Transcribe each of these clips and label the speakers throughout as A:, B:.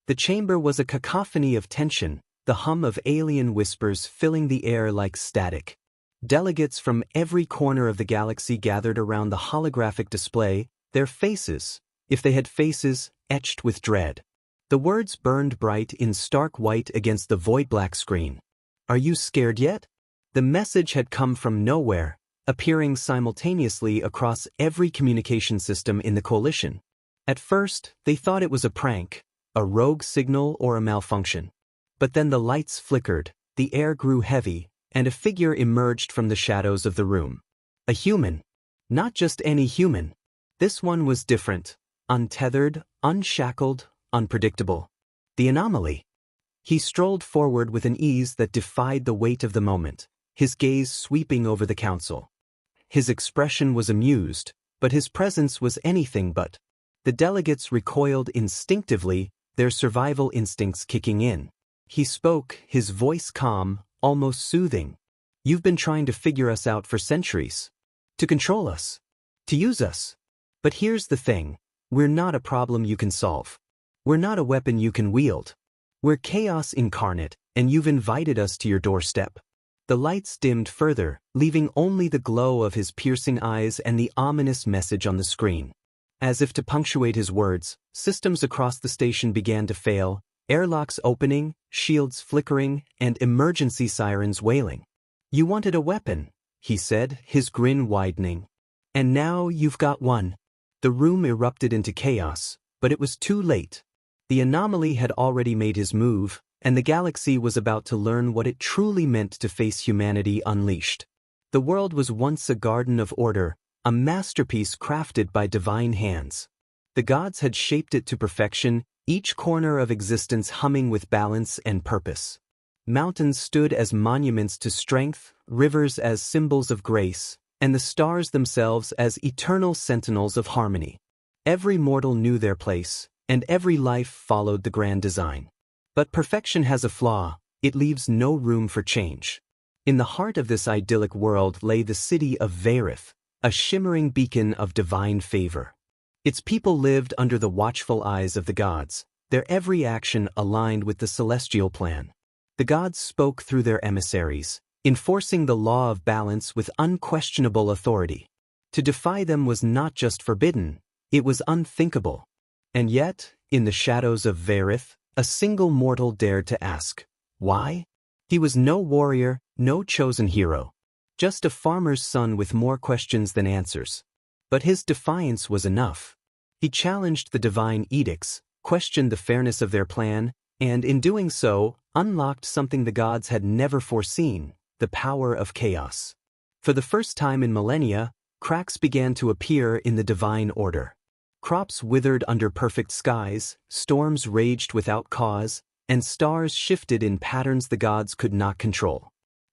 A: The chamber was a cacophony of tension, the hum of alien whispers filling the air like static. Delegates from every corner of the galaxy gathered around the holographic display, their faces, if they had faces, etched with dread. The words burned bright in stark white against the void-black screen. "Are you scared yet?" The message had come from nowhere, appearing simultaneously across every communication system in the coalition. At first, they thought it was a prank, a rogue signal or a malfunction. But then the lights flickered, the air grew heavy, and a figure emerged from the shadows of the room. A human. Not just any human. This one was different, untethered, unshackled, unpredictable. The anomaly. He strolled forward with an ease that defied the weight of the moment, his gaze sweeping over the council. His expression was amused, but his presence was anything but. The delegates recoiled instinctively, their survival instincts kicking in. He spoke, his voice calm, almost soothing. "You've been trying to figure us out for centuries. To control us. To use us. But here's the thing, we're not a problem you can solve. We're not a weapon you can wield. We're chaos incarnate, and you've invited us to your doorstep." The lights dimmed further, leaving only the glow of his piercing eyes and the ominous message on the screen. As if to punctuate his words, systems across the station began to fail, airlocks opening, shields flickering, and emergency sirens wailing. "You wanted a weapon," he said, his grin widening. "And now you've got one." The room erupted into chaos, but it was too late. The anomaly had already made his move, and the galaxy was about to learn what it truly meant to face humanity unleashed. The world was once a garden of order, a masterpiece crafted by divine hands. The gods had shaped it to perfection, each corner of existence humming with balance and purpose. Mountains stood as monuments to strength, rivers as symbols of grace, and the stars themselves as eternal sentinels of harmony. Every mortal knew their place, and every life followed the grand design. But perfection has a flaw, it leaves no room for change. In the heart of this idyllic world lay the city of Varith, a shimmering beacon of divine favor. Its people lived under the watchful eyes of the gods, their every action aligned with the celestial plan. The gods spoke through their emissaries, enforcing the law of balance with unquestionable authority. To defy them was not just forbidden, it was unthinkable. And yet, in the shadows of Varith, a single mortal dared to ask, why? He was no warrior, no chosen hero. Just a farmer's son with more questions than answers. But his defiance was enough. He challenged the divine edicts, questioned the fairness of their plan, and in doing so, unlocked something the gods had never foreseen, the power of chaos. For the first time in millennia, cracks began to appear in the divine order. Crops withered under perfect skies, storms raged without cause, and stars shifted in patterns the gods could not control.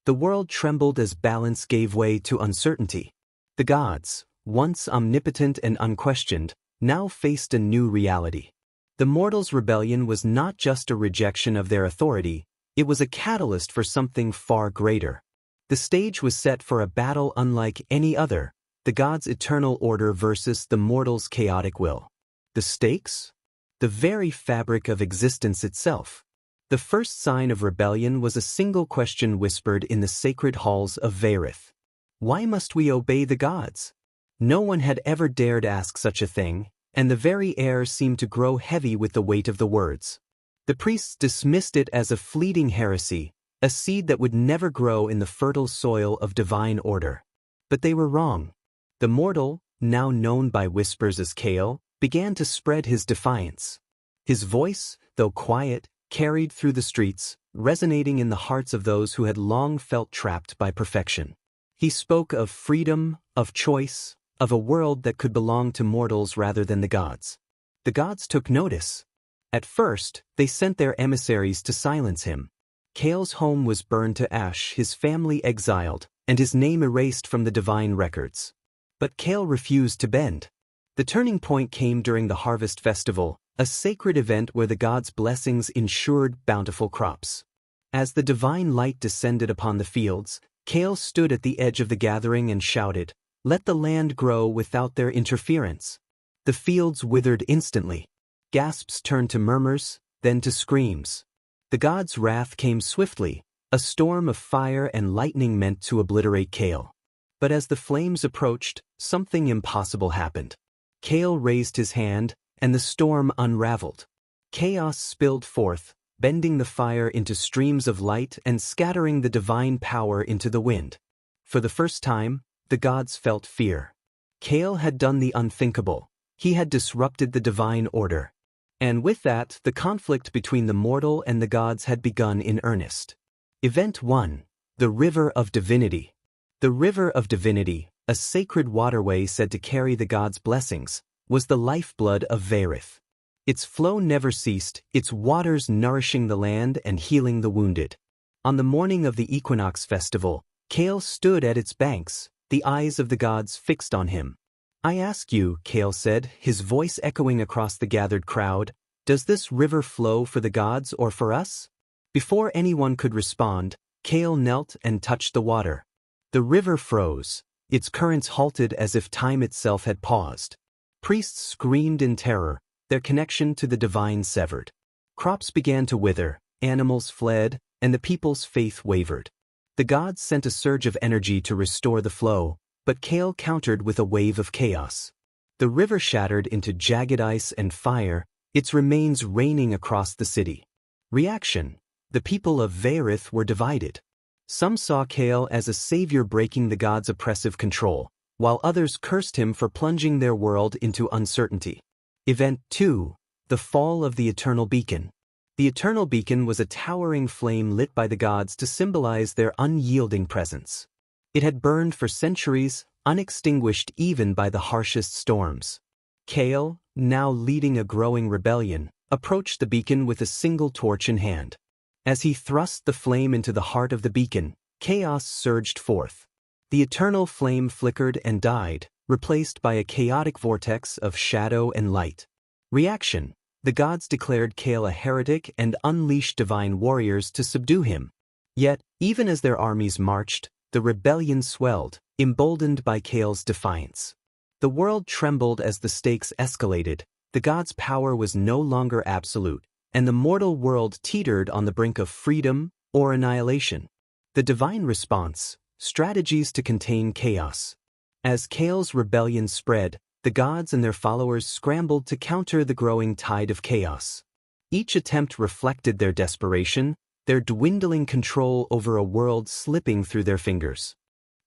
A: The world trembled as balance gave way to uncertainty. The gods, once omnipotent and unquestioned, now faced a new reality. The mortals' rebellion was not just a rejection of their authority, it was a catalyst for something far greater. The stage was set for a battle unlike any other, the gods' eternal order versus the mortals' chaotic will. The stakes? The very fabric of existence itself. The first sign of rebellion was a single question whispered in the sacred halls of Varith. Why must we obey the gods? No one had ever dared ask such a thing, and the very air seemed to grow heavy with the weight of the words. The priests dismissed it as a fleeting heresy, a seed that would never grow in the fertile soil of divine order. But they were wrong. The mortal, now known by whispers as Kale, began to spread his defiance. His voice, though quiet, carried through the streets, resonating in the hearts of those who had long felt trapped by perfection. He spoke of freedom, of choice, of a world that could belong to mortals rather than the gods. The gods took notice. At first, they sent their emissaries to silence him. Kale's home was burned to ash, his family exiled, and his name erased from the divine records. But Kale refused to bend. The turning point came during the Harvest Festival, a sacred event where the gods' blessings ensured bountiful crops. As the divine light descended upon the fields, Kale stood at the edge of the gathering and shouted, "Let the land grow without their interference." The fields withered instantly. Gasps turned to murmurs, then to screams. The gods' wrath came swiftly, a storm of fire and lightning meant to obliterate Kale. But as the flames approached, something impossible happened. Kale raised his hand, and the storm unraveled. Chaos spilled forth, bending the fire into streams of light and scattering the divine power into the wind. For the first time, the gods felt fear. Kale had done the unthinkable. He had disrupted the divine order. And with that, the conflict between the mortal and the gods had begun in earnest. Event 1. The River of Divinity. The River of Divinity, a sacred waterway said to carry the gods' blessings, was the lifeblood of Varith. Its flow never ceased, its waters nourishing the land and healing the wounded. On the morning of the equinox festival, Kale stood at its banks, the eyes of the gods fixed on him. "I ask you," Kale said, his voice echoing across the gathered crowd, "does this river flow for the gods or for us?" Before anyone could respond, Kale knelt and touched the water. The river froze, its currents halted as if time itself had paused. Priests screamed in terror, their connection to the divine severed. Crops began to wither, animals fled, and the people's faith wavered. The gods sent a surge of energy to restore the flow, but Kale countered with a wave of chaos. The river shattered into jagged ice and fire, its remains raining across the city. Reaction: the people of Varith were divided. Some saw Kale as a savior breaking the gods' oppressive control, while others cursed him for plunging their world into uncertainty. Event 2. The Fall of the Eternal Beacon. The Eternal Beacon was a towering flame lit by the gods to symbolize their unyielding presence. It had burned for centuries, unextinguished even by the harshest storms. Kale, now leading a growing rebellion, approached the beacon with a single torch in hand. As he thrust the flame into the heart of the beacon, chaos surged forth. The eternal flame flickered and died, replaced by a chaotic vortex of shadow and light. Reaction: the gods declared Kale a heretic and unleashed divine warriors to subdue him. Yet, even as their armies marched, the rebellion swelled, emboldened by Kale's defiance. The world trembled as the stakes escalated. The gods' power was no longer absolute, and the mortal world teetered on the brink of freedom or annihilation. The divine response: strategies to contain chaos. As Kale's rebellion spread, the gods and their followers scrambled to counter the growing tide of chaos. Each attempt reflected their desperation, their dwindling control over a world slipping through their fingers.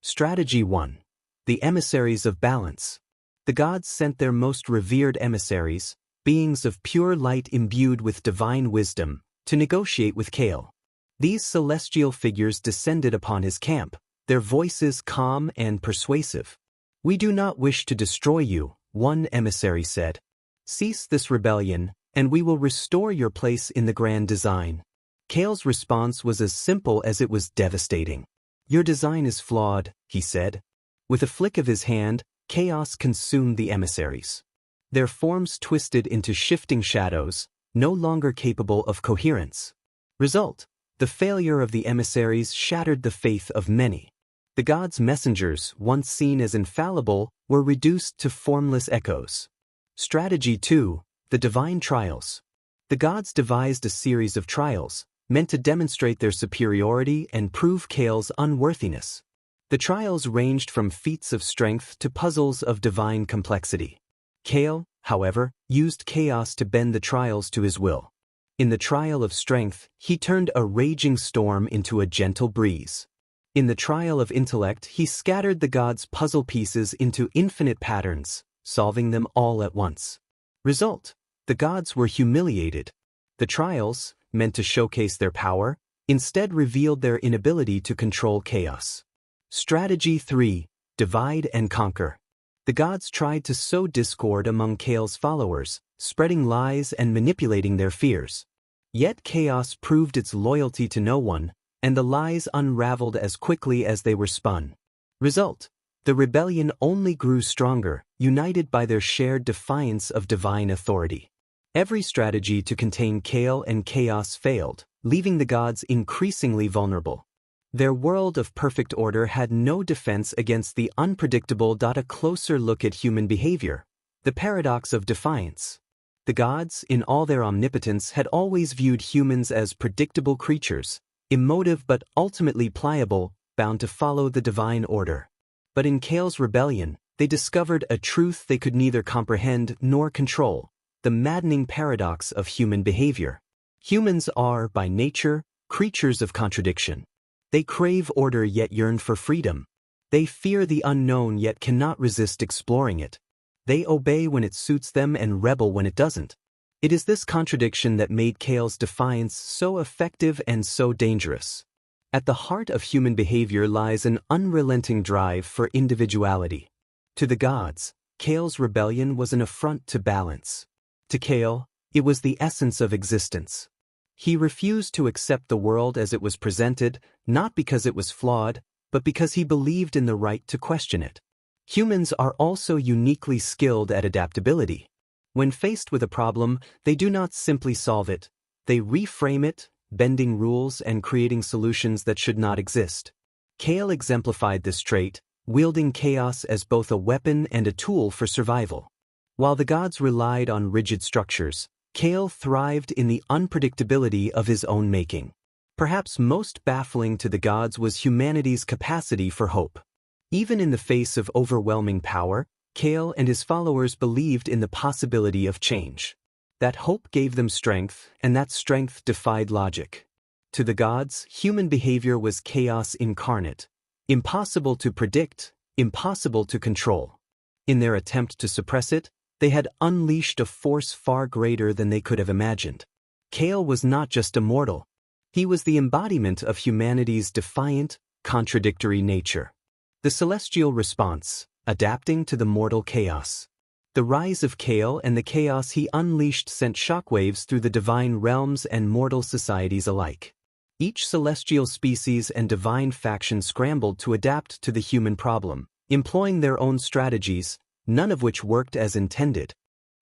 A: Strategy 1. The Emissaries of Balance. The gods sent their most revered emissaries, beings of pure light imbued with divine wisdom, to negotiate with Kale. These celestial figures descended upon his camp, their voices calm and persuasive. "We do not wish to destroy you," one emissary said. "Cease this rebellion, and we will restore your place in the grand design." Kale's response was as simple as it was devastating. "Your design is flawed," he said. With a flick of his hand, chaos consumed the emissaries. Their forms twisted into shifting shadows, no longer capable of coherence. Result: the failure of the emissaries shattered the faith of many. The gods' messengers, once seen as infallible, were reduced to formless echoes. Strategy 2. The Divine Trials. The gods devised a series of trials, meant to demonstrate their superiority and prove Kale's unworthiness. The trials ranged from feats of strength to puzzles of divine complexity. Kale, however, used chaos to bend the trials to his will. In the trial of strength, he turned a raging storm into a gentle breeze. In the trial of intellect, he scattered the gods' puzzle pieces into infinite patterns, solving them all at once. Result: the gods were humiliated. The trials, meant to showcase their power, instead revealed their inability to control chaos. Strategy 3. Divide and Conquer. The gods tried to sow discord among Kale's followers, spreading lies and manipulating their fears. Yet chaos proved its loyalty to no one, and the lies unraveled as quickly as they were spun. Result: the rebellion only grew stronger, united by their shared defiance of divine authority. Every strategy to contain Kale and chaos failed, leaving the gods increasingly vulnerable. Their world of perfect order had no defense against the unpredictable. A closer look at human behavior. The paradox of defiance. The gods, in all their omnipotence, had always viewed humans as predictable creatures, emotive but ultimately pliable, bound to follow the divine order. But in Kale's rebellion, they discovered a truth they could neither comprehend nor control: the maddening paradox of human behavior. Humans are, by nature, creatures of contradiction. They crave order yet yearn for freedom. They fear the unknown yet cannot resist exploring it. They obey when it suits them and rebel when it doesn't. It is this contradiction that made Kale's defiance so effective and so dangerous. At the heart of human behavior lies an unrelenting drive for individuality. To the gods, Kale's rebellion was an affront to balance. To Kale, it was the essence of existence. He refused to accept the world as it was presented, not because it was flawed, but because he believed in the right to question it. Humans are also uniquely skilled at adaptability. When faced with a problem, they do not simply solve it. They reframe it, bending rules and creating solutions that should not exist. Kale exemplified this trait, wielding chaos as both a weapon and a tool for survival. While the gods relied on rigid structures, Kale thrived in the unpredictability of his own making. Perhaps most baffling to the gods was humanity's capacity for hope. Even in the face of overwhelming power, Kale and his followers believed in the possibility of change. That hope gave them strength, and that strength defied logic. To the gods, human behavior was chaos incarnate. Impossible to predict, impossible to control. In their attempt to suppress it, they had unleashed a force far greater than they could have imagined. Kale was not just a mortal. He was the embodiment of humanity's defiant, contradictory nature. The celestial response, adapting to the mortal chaos. The rise of Kale and the chaos he unleashed sent shockwaves through the divine realms and mortal societies alike. Each celestial species and divine faction scrambled to adapt to the human problem, employing their own strategies, none of which worked as intended.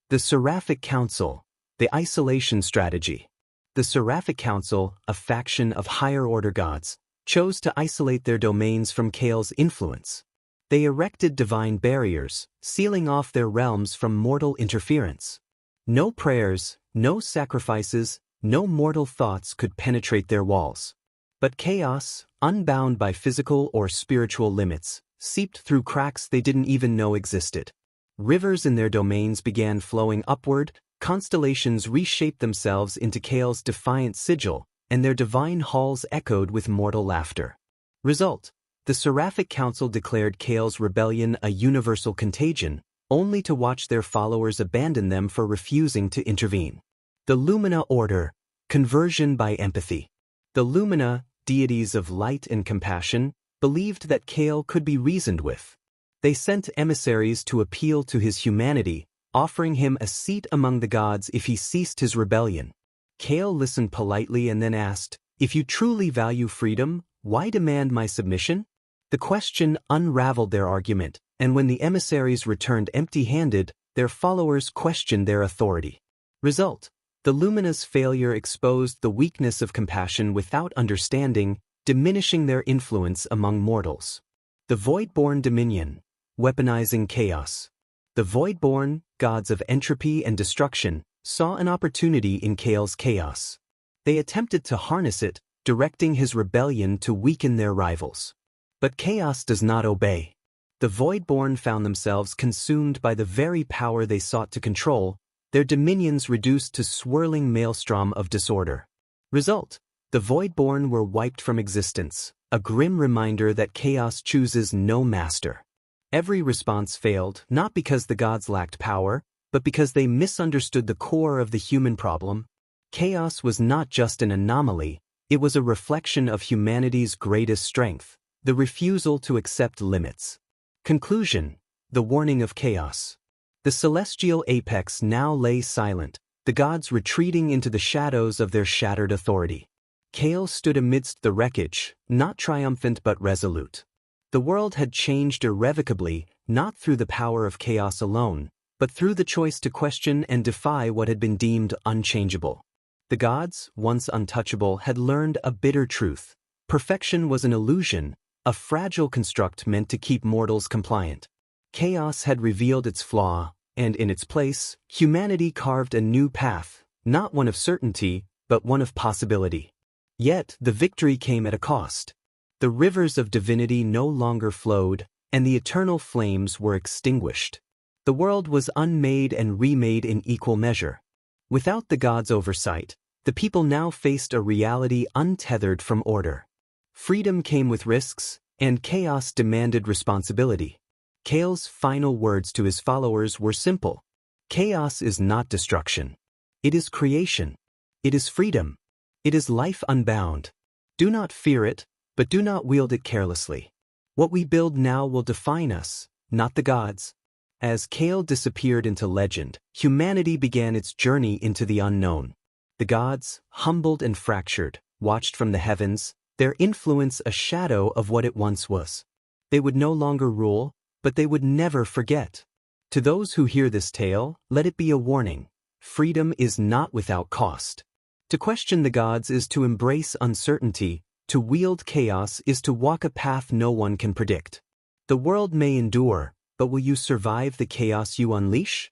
A: The Seraphic Council, the isolation strategy. The Seraphic Council, a faction of higher-order gods, chose to isolate their domains from Kale's influence. They erected divine barriers, sealing off their realms from mortal interference. No prayers, no sacrifices, no mortal thoughts could penetrate their walls. But chaos, unbound by physical or spiritual limits, seeped through cracks they didn't even know existed. Rivers in their domains began flowing upward, constellations reshaped themselves into Kale's defiant sigil, and their divine halls echoed with mortal laughter. Result: the Seraphic Council declared Kale's rebellion a universal contagion, only to watch their followers abandon them for refusing to intervene. The Lumina Order, conversion by empathy. The Lumina, deities of light and compassion, believed that Kale could be reasoned with. They sent emissaries to appeal to his humanity, offering him a seat among the gods if he ceased his rebellion. Kale listened politely and then asked, "If you truly value freedom, why demand my submission?" The question unraveled their argument, and when the emissaries returned empty-handed, their followers questioned their authority. Result: the Lumina's failure exposed the weakness of compassion without understanding, diminishing their influence among mortals. The Voidborn Dominion, weaponizing chaos. The Voidborn, gods of entropy and destruction, saw an opportunity in Kale's chaos. They attempted to harness it, directing his rebellion to weaken their rivals. But chaos does not obey. The Voidborn found themselves consumed by the very power they sought to control, their dominions reduced to swirling maelstrom of disorder. Result: the Voidborn were wiped from existence, a grim reminder that chaos chooses no master. Every response failed, not because the gods lacked power, but because they misunderstood the core of the human problem. Chaos was not just an anomaly, it was a reflection of humanity's greatest strength, the refusal to accept limits. Conclusion: the warning of chaos. The celestial apex now lay silent, the gods retreating into the shadows of their shattered authority. Kale stood amidst the wreckage, not triumphant but resolute. The world had changed irrevocably, not through the power of chaos alone, but through the choice to question and defy what had been deemed unchangeable. The gods, once untouchable, had learned a bitter truth. Perfection was an illusion, a fragile construct meant to keep mortals compliant. Chaos had revealed its flaw, And in its place, humanity carved a new path, not one of certainty, but one of possibility. Yet, the victory came at a cost. The rivers of divinity no longer flowed, and the eternal flames were extinguished. The world was unmade and remade in equal measure. Without the gods' oversight, the people now faced a reality untethered from order. Freedom came with risks, and chaos demanded responsibility. Kale's final words to his followers were simple. Chaos is not destruction. It is creation. It is freedom. It is life unbound. Do not fear it, but do not wield it carelessly. What we build now will define us, not the gods. As Kale disappeared into legend, humanity began its journey into the unknown. The gods, humbled and fractured, watched from the heavens, their influence a shadow of what it once was. They would no longer rule, but they would never forget. To those who hear this tale, let it be a warning. Freedom is not without cost. To question the gods is to embrace uncertainty. To wield chaos is to walk a path no one can predict. The world may endure, but will you survive the chaos you unleash?